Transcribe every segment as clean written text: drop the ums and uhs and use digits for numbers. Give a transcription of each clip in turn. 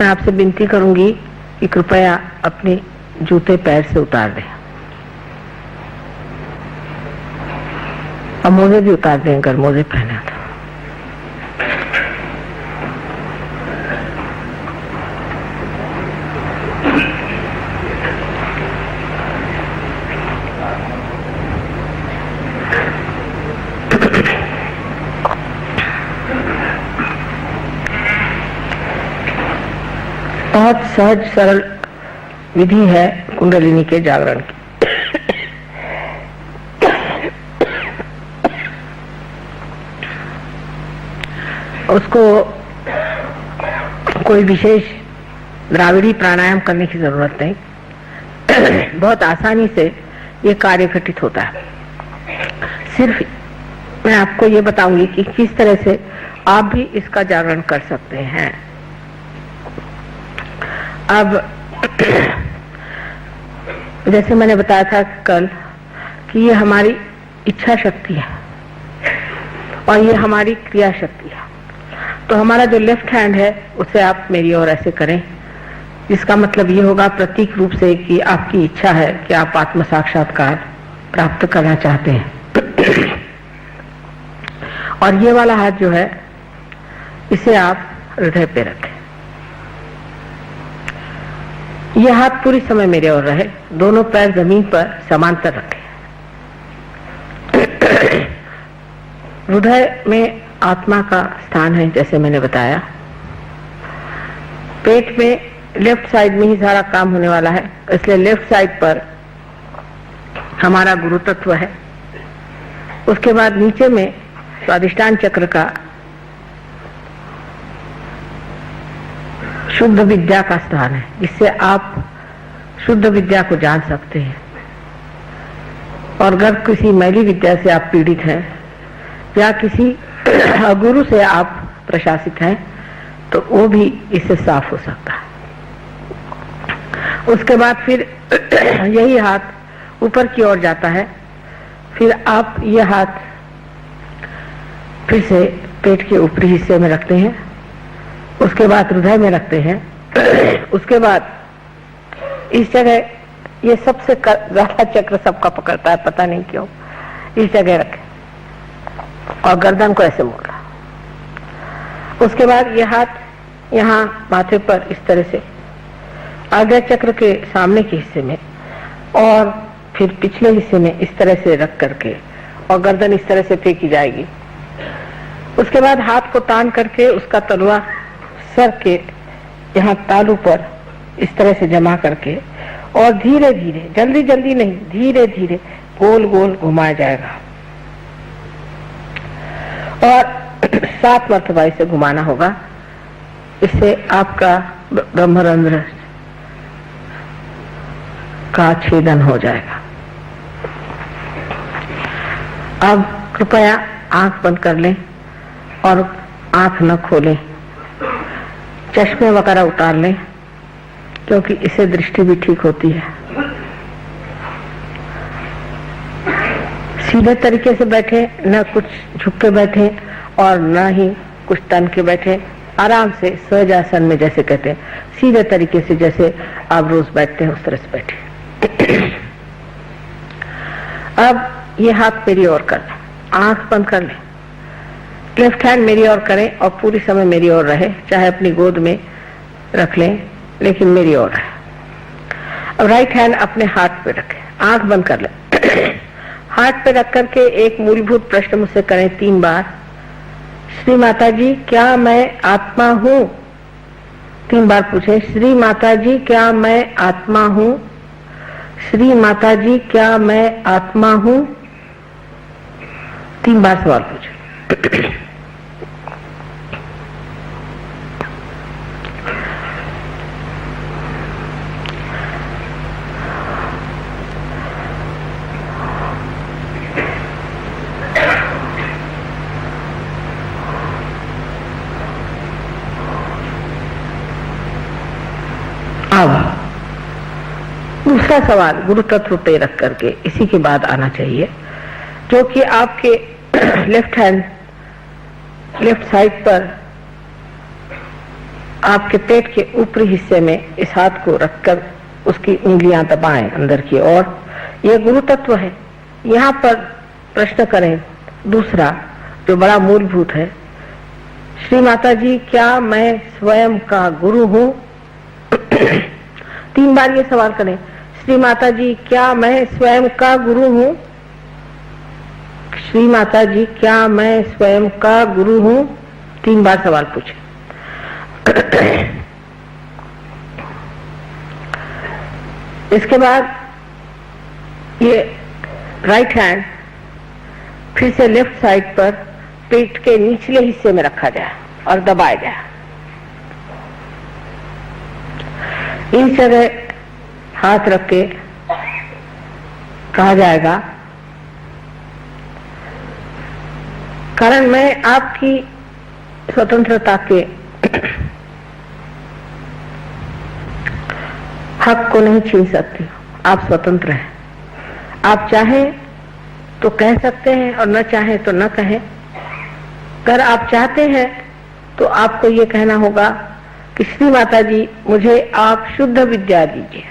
मैं आपसे विनती करूंगी कि कृपया अपने जूते पैर से उतार दें और मोजे भी उतार दें अगर मोजे पहने तो। बहुत सहज सरल विधि है कुंडलिनी के जागरण की। उसको कोई विशेष द्राविड़ी प्राणायाम करने की जरूरत नहीं, बहुत आसानी से ये कार्य घटित होता है। सिर्फ मैं आपको ये बताऊंगी कि किस तरह से आप भी इसका जागरण कर सकते हैं। अब जैसे मैंने बताया था कल कि ये हमारी इच्छा शक्ति है और ये हमारी क्रिया शक्ति है। तो हमारा जो लेफ्ट हैंड है उसे आप मेरी ओर ऐसे करें, जिसका मतलब ये होगा प्रतीक रूप से कि आपकी इच्छा है कि आप आत्म साक्षात्कार प्राप्त करना चाहते हैं। और ये वाला हाथ जो है इसे आप हृदय पे रखें। यह हाथ पूरी समय मेरे ओर रहे, दोनों पैर जमीन पर समांतर रखें। हृदय में आत्मा का स्थान है, जैसे मैंने बताया। पेट में लेफ्ट साइड में ही सारा काम होने वाला है, इसलिए लेफ्ट साइड पर हमारा गुरु तत्व है। उसके बाद नीचे में स्वादिष्टान चक्र का शुद्ध विद्या का स्थान है, जिससे आप शुद्ध विद्या को जान सकते हैं। और अगर किसी मैली विद्या से आप पीड़ित हैं या किसी गुरु से आप प्रशासित हैं तो वो भी इससे साफ हो सकता है। उसके बाद फिर यही हाथ ऊपर की ओर जाता है, फिर आप ये हाथ फिर से पेट के ऊपरी हिस्से में रखते हैं, उसके बाद हृदय में रखते हैं। उसके बाद इस जगह ये सबसे ज्यादा चक्र सबका पकड़ता है, पता नहीं क्यों, इस जगह रखें और गर्दन को ऐसे मोड़ा। उसके बाद ये हाथ यहाँ माथे पर इस तरह से आगे चक्र के सामने के हिस्से में और फिर पिछले हिस्से में इस तरह से रख करके और गर्दन इस तरह से फेंकी जाएगी। उसके बाद हाथ को तान करके उसका तलवा सर के यहाँ तालू पर इस तरह से जमा करके और धीरे धीरे, जल्दी जल्दी नहीं, धीरे धीरे गोल गोल घुमाया जाएगा और 7 मरतबा इसे घुमाना होगा। इससे आपका ब्रह्मरंध्र का छेदन हो जाएगा। अब कृपया आंख बंद कर लें और आंख न खोलें, चश्मे वगैरह उतार लें, क्योंकि इससे दृष्टि भी ठीक होती है। सीधे तरीके से बैठे, न कुछ झुक के बैठे और न ही कुछ तन के बैठे, आराम से सहजासन में जैसे कहते हैं, सीधे तरीके से जैसे आप रोज बैठते हैं उस तरह से बैठे। अब ये हाथ मेरी ओर कर लें, आंख बंद कर लें, लेफ्ट हैंड मेरी ओर करें और पूरी समय मेरी ओर रहे, चाहे अपनी गोद में रख लें लेकिन मेरी ओर रहे। अब राइट हैंड अपने हाथ पे रखें, आंख बंद कर लें। हाथ पे रख करके एक मूलभूत प्रश्न मुझसे करें 3 बार, श्री माता जी क्या मैं आत्मा हूँ? 3 बार पूछें, श्री माता जी क्या मैं आत्मा हूँ? श्री माता जी क्या मैं आत्मा हूँ? 3 बार सवाल पूछें। अब दूसरा सवाल गुरु तत्व पे रख करके इसी के बाद आना चाहिए, जो कि आपके लेफ्ट हैंड लेफ्ट साइड पर आपके पेट के ऊपरी हिस्से में इस हाथ को रखकर उसकी उंगलियां दबाएं अंदर की ओर। यह गुरु तत्व है। यहाँ पर प्रश्न करें दूसरा जो बड़ा मूलभूत है, श्री माता जी क्या मैं स्वयं का गुरु हूँ? 3 बार ये सवाल करें, श्री माता जी क्या मैं स्वयं का गुरु हूँ? श्री माता जी क्या मैं स्वयं का गुरु हूँ? 3 बार सवाल पूछे। इसके बाद ये राइट हैंड फिर से लेफ्ट साइड पर पेट के निचले हिस्से में रखा जाए और दबाया जाए। इस जगह हाथ रख के कहा जाएगा, कारण मैं आपकी स्वतंत्रता के हक को नहीं छीन सकती। आप स्वतंत्र हैं। आप चाहें तो कह सकते हैं और न चाहें तो न कहें। अगर आप चाहते हैं तो आपको ये कहना होगा कि श्री माता जी मुझे आप शुद्ध विद्या दीजिए।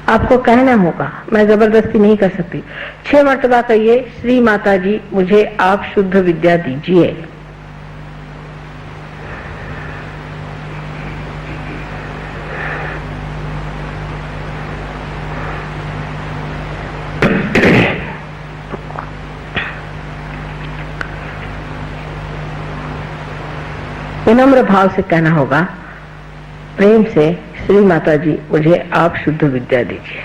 आपको कहना होगा, मैं जबरदस्ती नहीं कर सकती। 6 मर्तबा कहिए, श्री माता जी मुझे आप शुद्ध विद्या दीजिए। विनम्र भाव से कहना होगा, प्रेम से, श्री माता जी मुझे आप शुद्ध विद्या दीजिए।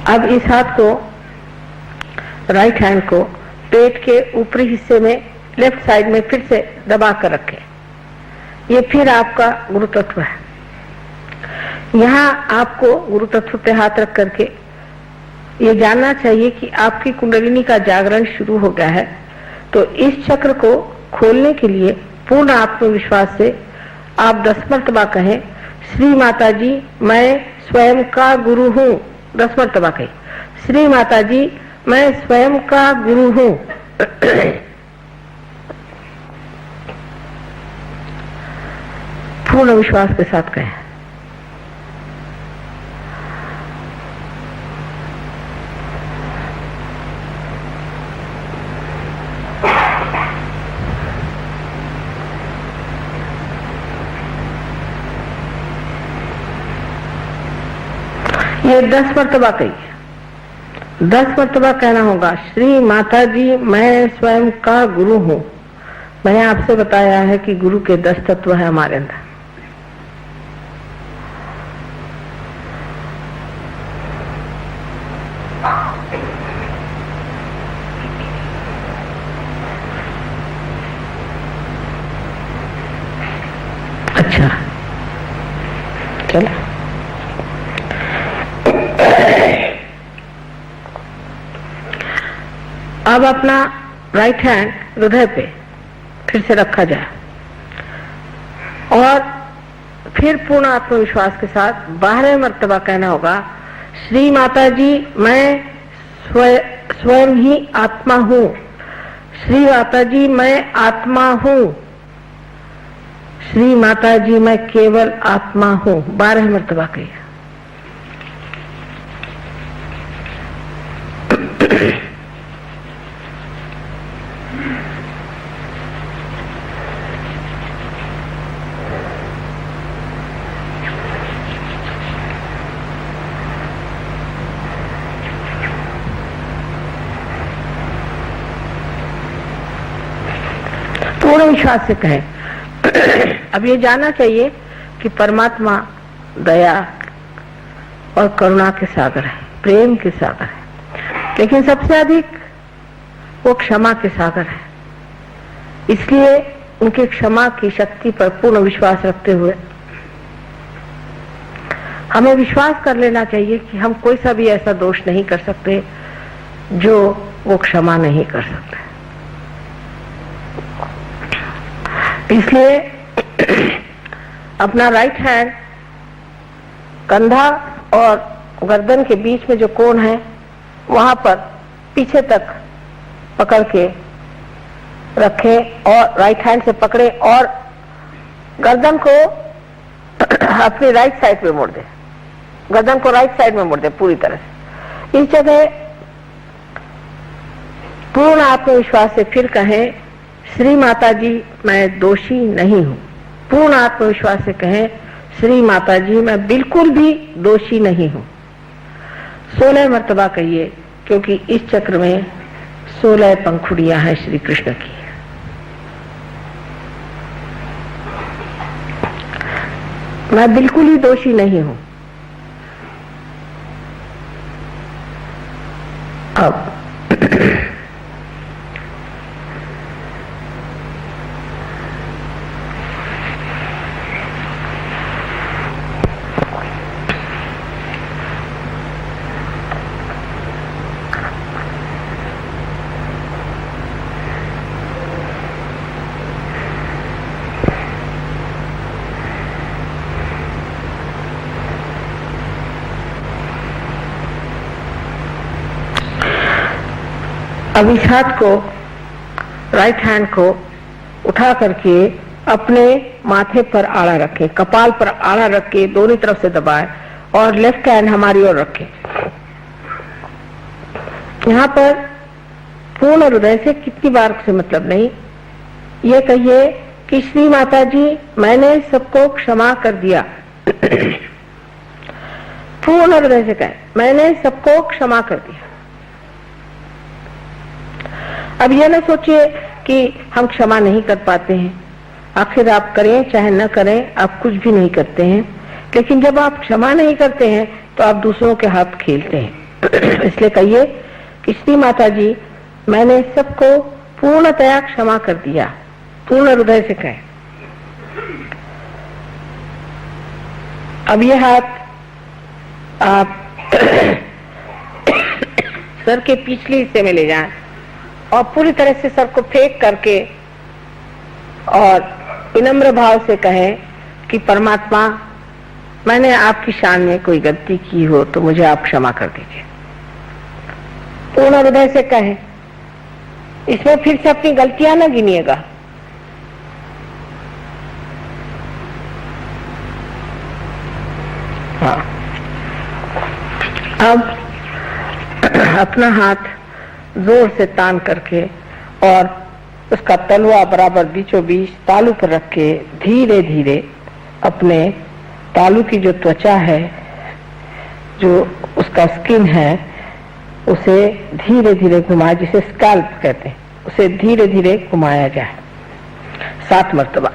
अब इस हाथ को, राइट हैंड को पेट के ऊपरी हिस्से में लेफ्ट साइड में फिर से दबा कर रखें। ये फिर आपका गुरु तत्व है। यहाँ आपको गुरु तत्व पे हाथ रख करके ये जानना चाहिए कि आपकी कुंडलिनी का जागरण शुरू हो गया है। तो इस चक्र को खोलने के लिए पूर्ण आत्मविश्वास से आप 10 मर्तबा कहें, श्री माता जी मैं स्वयं का गुरु हूँ। 10 मर्तबा कहें, श्री माता जी मैं स्वयं का गुरु हूँ। पूर्ण विश्वास के साथ कहें। ये 10 मर्तबा कहिए। 10 मर्तबा कहना होगा, श्री माता जी मैं स्वयं का गुरु हूँ। मैंने आपसे बताया है कि गुरु के 10 तत्व है हमारे अंदर। अच्छा, चलो अब अपना राइट हैंड हृदय पे फिर से रखा जाए और फिर पूर्ण आत्मविश्वास के साथ 12 मर्तबा कहना होगा, श्री माता जी मैं स्वयं ही आत्मा हूँ। श्री माता जी मैं आत्मा हूँ। श्री माता जी मैं केवल आत्मा हूँ। 12 मर्तबा कहिए। पूर्ण विश्वास से कहें। अब ये जानना चाहिए कि परमात्मा दया और करुणा के सागर है, प्रेम के सागर है, लेकिन सबसे अधिक वो क्षमा के सागर है। इसलिए उनके क्षमा की शक्ति पर पूर्ण विश्वास रखते हुए हमें विश्वास कर लेना चाहिए कि हम कोई सा भी ऐसा दोष नहीं कर सकते जो वो क्षमा नहीं कर सकते। इसलिए अपना राइट हैंड कंधा और गर्दन के बीच में जो कोण है वहां पर पीछे तक पकड़ के रखें और राइट हैंड से पकड़े और गर्दन को अपनी राइट साइड पे मोड़ दे, गर्दन को राइट साइड में मोड़ दे पूरी तरह से। इस जगह पूर्ण आत्मविश्वास से फिर कहें, श्री माता जी मैं दोषी नहीं हूं। पूर्ण आत्मविश्वास से कहें, श्री माता जी मैं बिल्कुल भी दोषी नहीं हूं। 16 मर्तबा कहिए, क्योंकि इस चक्र में 16 पंखुड़ियां हैं श्री कृष्ण की। मैं बिल्कुल ही दोषी नहीं हूं। अब अब इस हाथ को, राइट हैंड को उठा करके अपने माथे पर आड़ा रखें, कपाल पर आड़ा रख के दोनों तरफ से दबाएं और लेफ्ट हैंड हमारी ओर रखें। यहाँ पर पूर्ण हृदय से कितनी बार से मतलब नहीं, ये कहिए कि श्री माता जी मैंने सबको क्षमा कर दिया। पूर्ण हृदय से कहें, मैंने सबको क्षमा कर दिया। अब यह ना सोचिए कि हम क्षमा नहीं कर पाते हैं, आखिर आप करें चाहे न करें आप कुछ भी नहीं करते हैं, लेकिन जब आप क्षमा नहीं करते हैं तो आप दूसरों के हाथ खेलते हैं। इसलिए कहिए कि श्री माता जी मैंने सबको पूर्णतया क्षमा कर दिया। पूर्ण हृदय से कहें। अब ये हाथ आप सर के पिछले हिस्से में ले जाएं और पूरी तरह से सर को फेंक करके और विनम्र भाव से कहें कि परमात्मा मैंने आपकी शान में कोई गलती की हो तो मुझे आप क्षमा कर दीजिए। पूर्ण हृदय से कहें, इसमें फिर से अपनी गलतियां न गिनिएगा। हाँ, अब अपना हाथ जोर से तान करके और उसका तलवा बराबर बीचों बीच तालू पर रख के धीरे धीरे अपने तालू की जो त्वचा है, जो उसका स्किन है, उसे धीरे धीरे घुमाए, जिसे स्कैल्प कहते हैं, उसे धीरे धीरे घुमाया जाए 7 मर्तबा।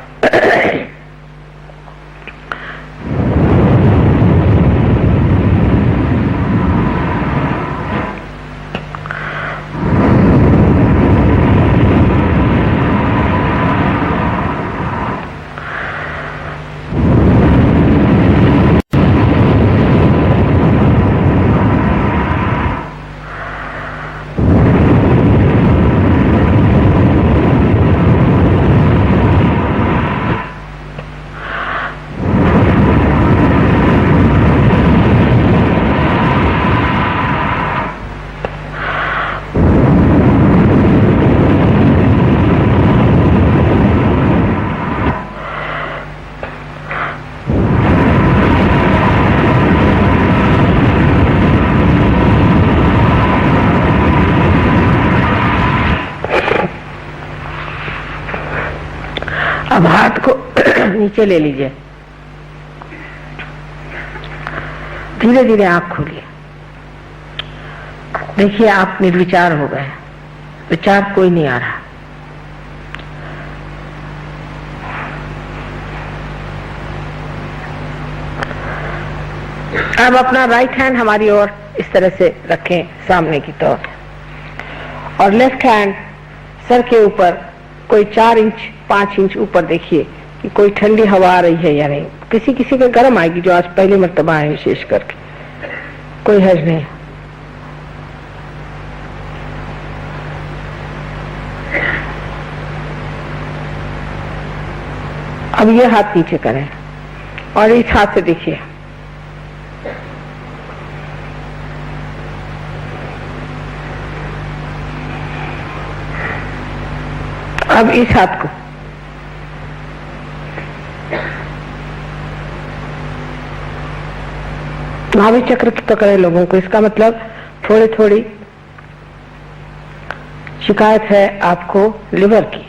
अब हाथ को नीचे ले लीजिए, धीरे धीरे आंख खोलिए। देखिए आप निर्विचार हो गए, विचार कोई नहीं आ रहा। अब अपना राइट हैंड हमारी ओर इस तरह से रखें सामने की तरफ, और लेफ्ट हैंड सर के ऊपर कोई 4 इंच 5 इंच ऊपर देखिए कि कोई ठंडी हवा आ रही है या नहीं। किसी किसी के गर्म आएगी, जो आज पहले मर्तबा है विशेष करके, कोई हर्ज नहीं। अब ये हाथ नीचे करें और इस हाथ से देखिए अब इस हाथ को नाभि चक्र की पकड़े लोगों को, इसका मतलब थोड़ी थोड़ी शिकायत है आपको लिवर की।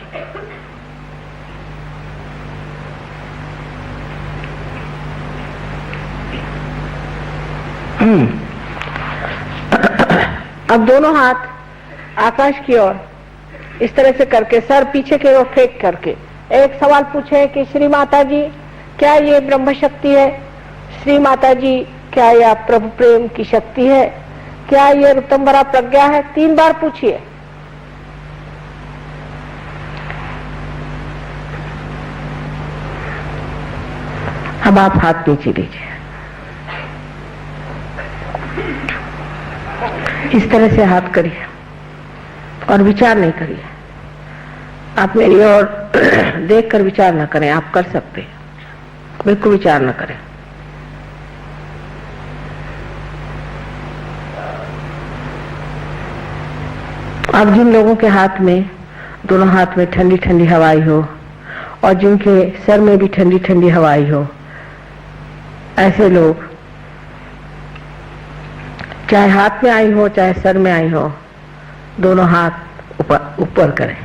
अब दोनों हाथ आकाश की ओर इस तरह से करके सर पीछे की ओर फेंक करके एक सवाल पूछे कि श्री माता जी क्या ये ब्रह्म शक्ति है? श्री माता जी क्या यह प्रभु प्रेम की शक्ति है? क्या ये ऋतंबरा प्रज्ञा है? 3 बार पूछिए। अब आप हाथ नीचे लीजिए, इस तरह से हाथ करिए और विचार नहीं करिए। आप मेरी ओर देखकर विचार न करें, आप कर सकते हैं, बिल्कुल विचार न करें। अब जिन लोगों के हाथ में, दोनों हाथ में ठंडी ठंडी हवाई हो और जिनके सर में भी ठंडी ठंडी हवाई हो, ऐसे लोग चाहे हाथ में आई हो चाहे सर में आई हो, दोनों हाथ ऊपर करें।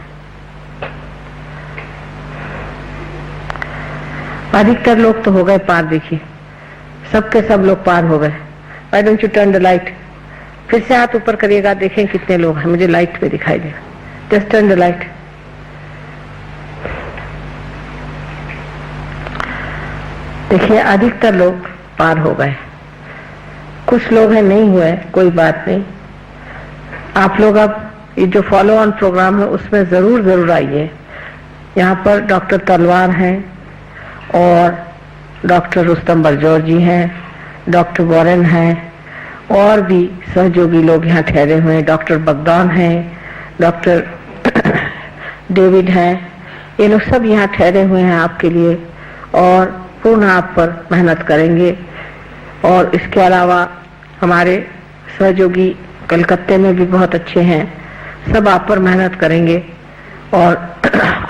अधिकतर लोग तो हो गए पार, देखिए सबके सब लोग पार हो गए। Why don't U turn the light? फिर से हाथ ऊपर करिएगा, देखें कितने लोग हैं, मुझे लाइट पे दिखाई देगा। Just turn the light. देखिए अधिकतर लोग पार हो गए, कुछ लोग हैं नहीं हुए, कोई बात नहीं। आप लोग अब ये जो फॉलो ऑन प्रोग्राम है उसमें जरूर आइए। यहाँ पर डॉक्टर तलवार हैं और डॉक्टर रुस्तम बरजौर जी हैं, डॉक्टर वॉरेन हैं और भी सहयोगी लोग यहाँ ठहरे हुए हैं। डॉक्टर बगदान हैं, डॉक्टर डेविड हैं, ये लोग सब यहाँ ठहरे हुए हैं आपके लिए और पूर्ण आप पर मेहनत करेंगे। और इसके अलावा हमारे सहयोगी कलकत्ते में भी बहुत अच्छे हैं, सब आप पर मेहनत करेंगे और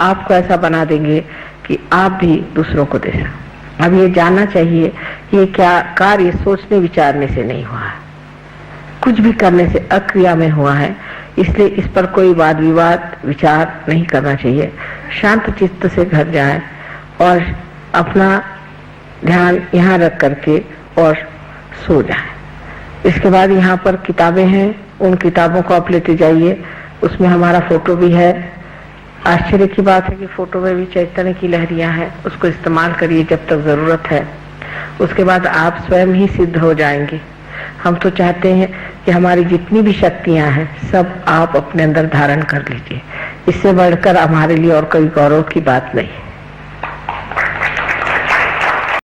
आपको ऐसा बना देंगे कि आप भी दूसरों को दे सकें। अब ये जानना चाहिए कि ये क्या कार्य सोचने विचारने से नहीं हुआ है, कुछ भी करने से अक्रिया में हुआ है, इसलिए इस पर कोई वाद विवाद विचार नहीं करना चाहिए। शांत चित्त से घर जाएं और अपना ध्यान यहाँ रख करके और सो जाएं। इसके बाद यहाँ पर किताबें हैं, उन किताबों को आप लेते जाइए, उसमें हमारा फोटो भी है। आश्चर्य की बात है कि फोटो में भी चैतन्य की लहरियां हैं, उसको इस्तेमाल करिए जब तक जरूरत है, उसके बाद आप स्वयं ही सिद्ध हो जाएंगे। हम तो चाहते हैं कि हमारी जितनी भी शक्तियां हैं सब आप अपने अंदर धारण कर लीजिए, इससे बढ़कर हमारे लिए और कोई गौरव की बात नहीं है।